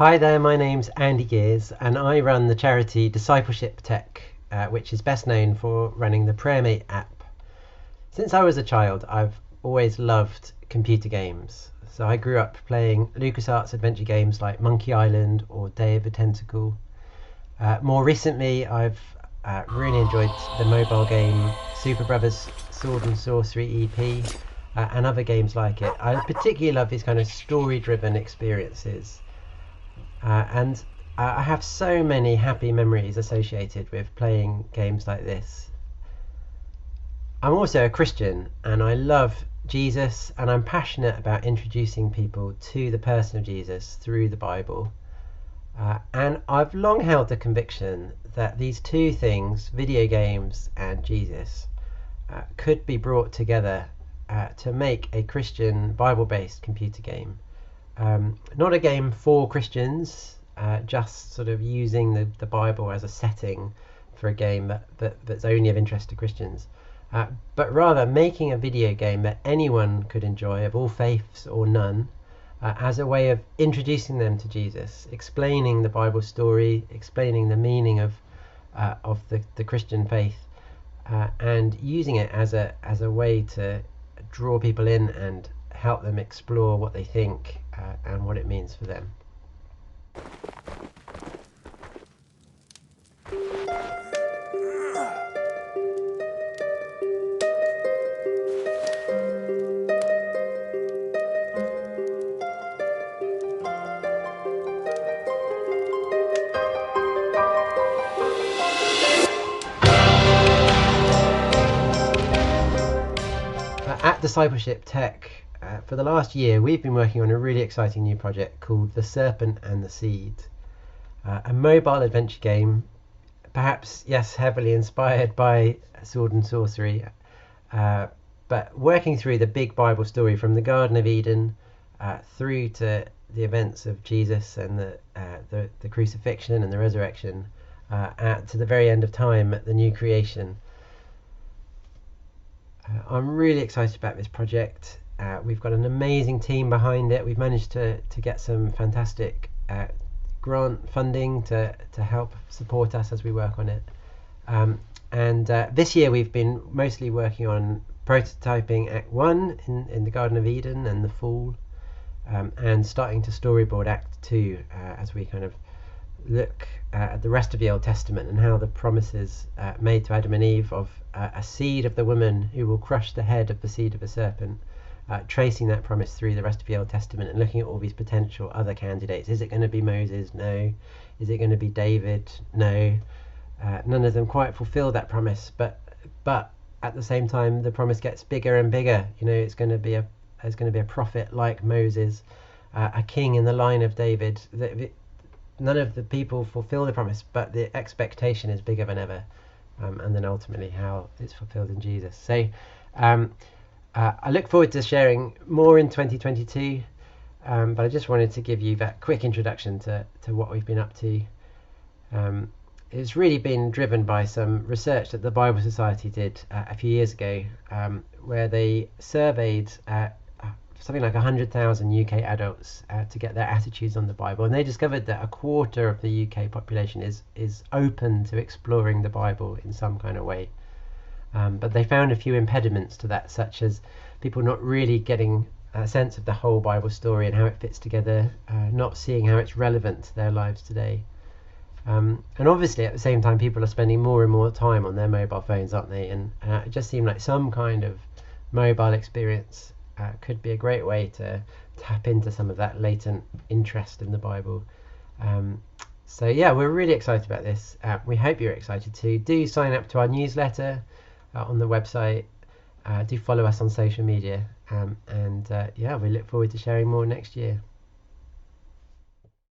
Hi there, my name's Andy Gears and I run the charity Discipleship Tech, which is best known for running the PrayerMate app. Since I was a child, I've always loved computer games. So I grew up playing LucasArts adventure games like Monkey Island or Day of the Tentacle. More recently, I've really enjoyed the mobile game Super Brothers Sword and Sorcery EP and other games like it. I particularly love these kind of story-driven experiences. And I have so many happy memories associated with playing games like this. I'm also a Christian and I love Jesus, and I'm passionate about introducing people to the person of Jesus through the Bible. And I've long held the conviction that these two things, video games and Jesus, could be brought together to make a Christian Bible-based computer game. Not a game for Christians, just sort of using the Bible as a setting for a game that's only of interest to Christians, but rather making a video game that anyone could enjoy, of all faiths or none, as a way of introducing them to Jesus, explaining the Bible story, explaining the meaning of the Christian faith, and using it as a way to draw people in and help them explore what they think and what it means for them. At Discipleship Tech, for the last year, we've been working on a really exciting new project called The Serpent and the Seed, a mobile adventure game, perhaps, yes, heavily inspired by Sword and Sorcery, but working through the big Bible story from the Garden of Eden through to the events of Jesus and the crucifixion and the resurrection, to the very end of time at the new creation. I'm really excited about this project. We've got an amazing team behind it. We've managed to get some fantastic grant funding to help support us as we work on it. And this year we've been mostly working on prototyping Act 1 in the Garden of Eden and the Fall, and starting to storyboard Act 2 as we kind of look at the rest of the Old Testament and how the promises made to Adam and Eve of a seed of the woman who will crush the head of the seed of the serpent, tracing that promise through the rest of the Old Testament and looking at all these potential other candidates. Is it going to be Moses? No. Is it going to be David? No. None of them quite fulfill that promise, but at the same time the promise gets bigger and bigger. There's going to be a prophet like Moses, a king in the line of David. None of the people fulfill the promise, but the expectation is bigger than ever, and then ultimately how it's fulfilled in Jesus. So I look forward to sharing more in 2022, but I just wanted to give you that quick introduction to what we've been up to. It's really been driven by some research that the Bible Society did a few years ago, where they surveyed something like 100,000 UK adults to get their attitudes on the Bible, and they discovered that a quarter of the UK population is open to exploring the Bible in some kind of way, but they found a few impediments to that, such as people not really getting a sense of the whole Bible story and how it fits together, not seeing how it's relevant to their lives today, and obviously at the same time people are spending more and more time on their mobile phones, aren't they? And it just seemed like some kind of mobile experience could be a great way to tap into some of that latent interest in the Bible. So yeah, we're really excited about this. We hope you're excited too. Do sign up to our newsletter on the website. Do follow us on social media, and yeah, we look forward to sharing more next year.